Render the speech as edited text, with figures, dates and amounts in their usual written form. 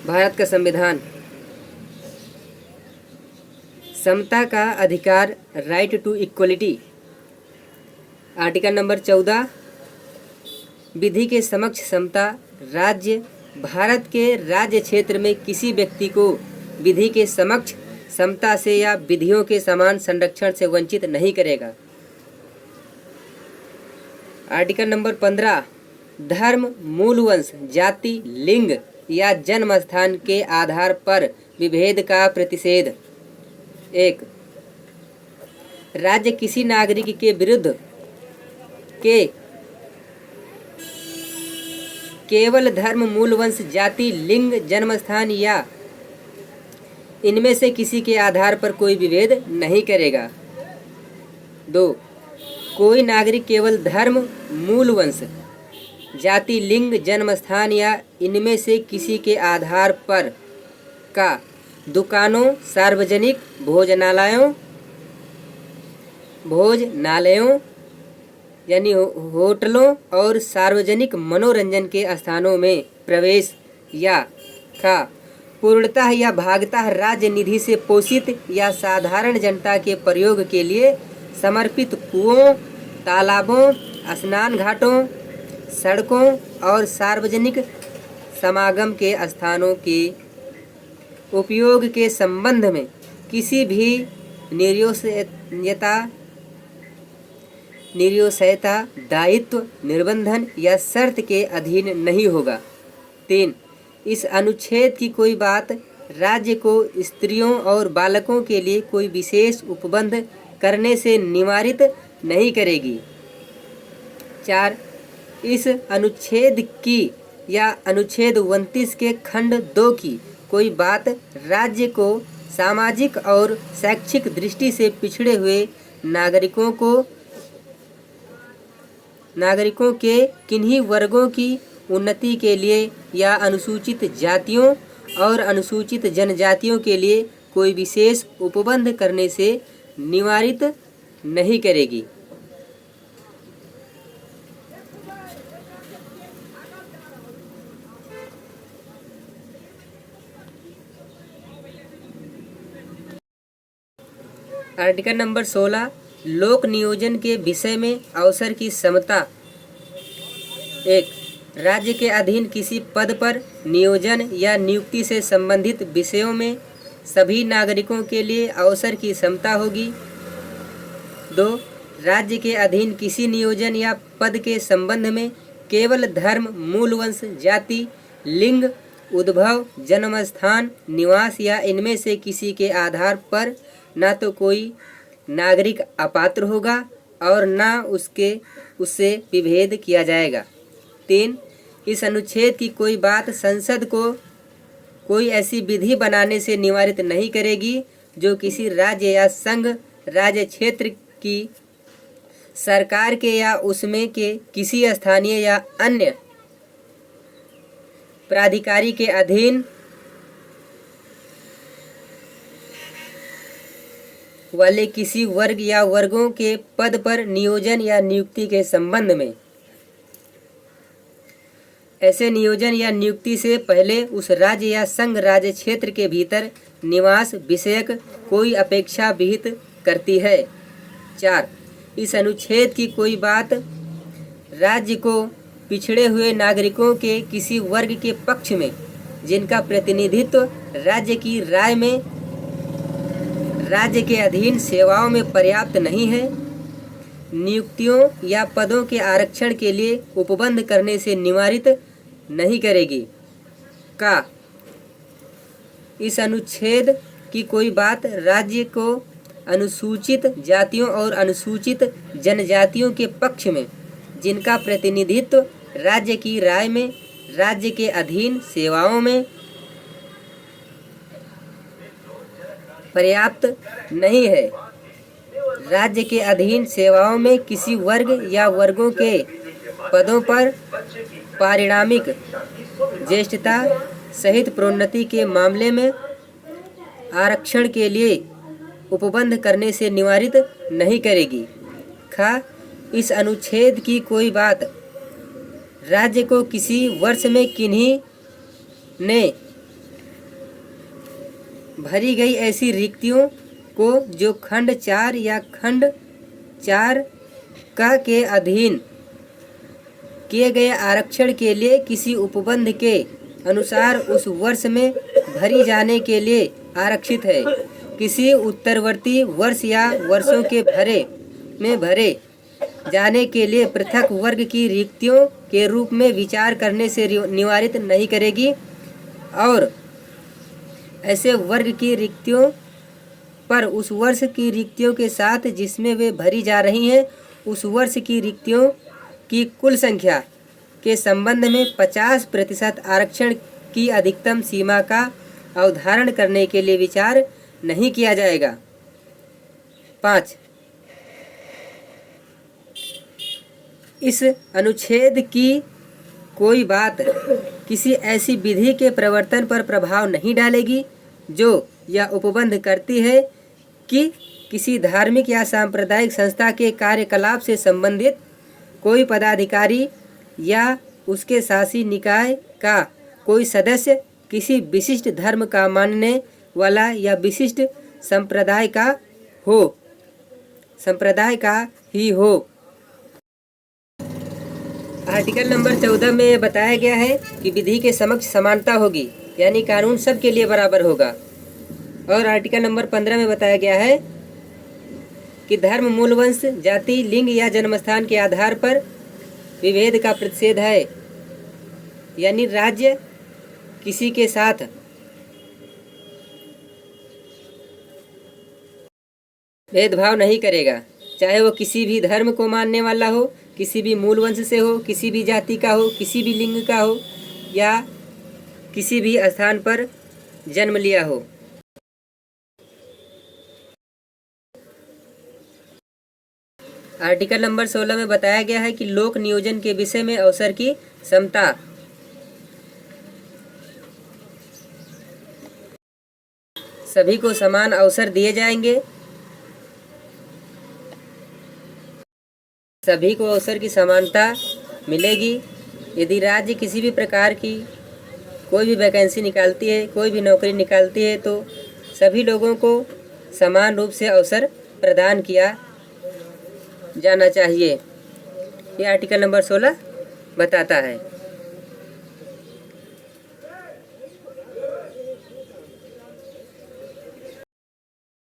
भारत का संविधान समता का अधिकार, right to equality. Article number 14, विधि के समक्ष समता। राज्य भारत के राज्य क्षेत्र में किसी व्यक्ति को विधि के समक्ष समता से या विधियों के समान संरक्षण से वंचित नहीं करेगा। आर्टिकल नंबर 15, धर्म, मूल वंश, जाति, लिंग या जन्म स्थान के आधार पर विभेद का प्रतिषेध। 1, राज्य किसी नागरिक के विरुद्ध के केवल धर्म, मूल वंश, जाति, लिंग, जन्म स्थान या इनमें से किसी के आधार पर कोई विभेद नहीं करेगा। 2, कोई नागरिक केवल धर्म, मूल वंश, जाति, लिंग, जन्म स्थान या इनमें से किसी के आधार पर का दुकानों, सार्वजनिक भोजनालयों यानी होटलों और सार्वजनिक मनोरंजन के स्थानों में प्रवेश या का पूर्णतः या भागतः राज्य निधि से पोषित या साधारण जनता के प्रयोग के लिए समर्पित कुओं, तालाबों, स्नान घाटों, सड़कों और सार्वजनिक समागम के स्थानों के उपयोग के संबंध में किसी भी निर्योसयता, दायित्व, निर्बंधन या शर्त के अधीन नहीं होगा। 3, इस अनुच्छेद की कोई बात राज्य को स्त्रियों और बालकों के लिए कोई विशेष उपबंध करने से निवारित नहीं करेगी। 4, इस अनुच्छेद की या अनुच्छेद 29 के खंड 2 की कोई बात राज्य को सामाजिक और शैक्षिक दृष्टि से पिछड़े हुए नागरिकों के किन्हीं वर्गों की उन्नति के लिए या अनुसूचित जातियों और अनुसूचित जनजातियों के लिए कोई विशेष उपबंध करने से निवारित नहीं करेगी। आर्टिकल नंबर 16, लोक नियोजन के विषय में अवसर की समता। 1, राज्य के अधीन किसी पद पर नियोजन या नियुक्ति से संबंधित विषयों में सभी नागरिकों के लिए अवसर की समता होगी। 2, राज्य के अधीन किसी नियोजन या पद के संबंध में केवल धर्म, मूल वंश, जाति, लिंग, उद्भव, जन्म स्थान, निवास या इनमें से किसी के आधार पर ना तो कोई नागरिक अपात्र होगा और ना उससे विभेद किया जाएगा। 3, इस अनुच्छेद की कोई बात संसद को कोई ऐसी विधि बनाने से निवारित नहीं करेगी जो किसी राज्य या संघ राज्य क्षेत्र की सरकार के या उसमें के किसी स्थानीय या अन्य प्राधिकारी के अधीन वाले किसी वर्ग या वर्गों के पद पर नियोजन या नियुक्ति के संबंध में। ऐसे नियोजन या नियुक्ति से पहले उस राज्य या संघ राज्य क्षेत्र के भीतर निवास विषयक कोई अपेक्षा विहित करती है। 4, इस अनुच्छेद की कोई बात राज्य को पिछड़े हुए नागरिकों के किसी वर्ग के पक्ष में जिनका प्रतिनिधित्व राज्य की राय में राज्य के अधीन सेवाओं में पर्याप्त नहीं है, नियुक्तियों या पदों के आरक्षण के लिए उपबंध करने से निवारित नहीं करेगी। का इस अनुच्छेद की कोई बात राज्य को अनुसूचित जातियों और अनुसूचित जनजातियों के पक्ष में जिनका प्रतिनिधित्व राज्य की राय में राज्य के अधीन सेवाओं में पर्याप्त नहीं है, राज्य के अधीन सेवाओं में किसी वर्ग या वर्गों के पदों पर पारिणामिक ज्येष्ठता सहित प्रोन्नति के मामले में आरक्षण के लिए उपबंध करने से निवारित नहीं करेगी। खा इस अनुच्छेद की कोई बात राज्य को किसी वर्ष में किन्हीं ने भरी गई ऐसी रिक्तियों को जो खंड 4 या खंड 4 क के अधीन किए गए आरक्षण के लिए किसी उपबंध के अनुसार उस वर्ष में भरी जाने के लिए आरक्षित है। किसी उत्तरवर्ती वर्ष या वर्षों के भरे जाने के लिए पृथक वर्ग की रिक्तियों के रूप में विचार करने से निवारित नहीं करेगी और ऐसे वर्ग की रिक्तियों पर उस वर्ष की रिक्तियों के साथ जिसमें वे भरी जा रही हैं उस वर्ष की रिक्तियों की कुल संख्या के संबंध में 50% आरक्षण की अधिकतम सीमा का अवधारण करने के लिए विचार नहीं किया जाएगा। 5. इस अनुच्छेद की कोई बात किसी ऐसी विधि के प्रवर्तन पर प्रभाव नहीं डालेगी जो यह उपबंध करती है कि किसी धार्मिक या सांप्रदायिक संस्था के कार्यकलाप से संबंधित कोई पदाधिकारी या उसके शासी निकाय का कोई सदस्य किसी विशिष्ट धर्म का मानने वाला या विशिष्ट संप्रदाय का ही हो। आर्टिकल नंबर 14 में बताया गया है कि विधि के समक्ष समानता होगी, यानी कानून सबके लिए बराबर होगा। और आर्टिकल नंबर 15 में बताया गया है कि धर्म, मूल वंश, जाति, लिंग या जन्मस्थान के आधार पर विभेद का प्रतिषेध है, यानी राज्य किसी के साथ भेदभाव नहीं करेगा, चाहे वो किसी भी धर्म को मानने वाला हो, किसी भी मूल वंश से हो, किसी भी जाति का हो, किसी भी लिंग का हो या किसी भी स्थान पर जन्म लिया हो। आर्टिकल नंबर 16 में बताया गया है कि लोक नियोजन के विषय में अवसर की समता। सभी को समान अवसर दिए जाएंगे। सभी को अवसर की समानता मिलेगी। यदि राज्य किसी भी प्रकार की कोई भी वैकेंसी निकालती है, कोई भी नौकरी निकालती है, तो सभी लोगों को समान रूप से अवसर प्रदान किया जाना चाहिए। ये आर्टिकल नंबर 16 बताता है।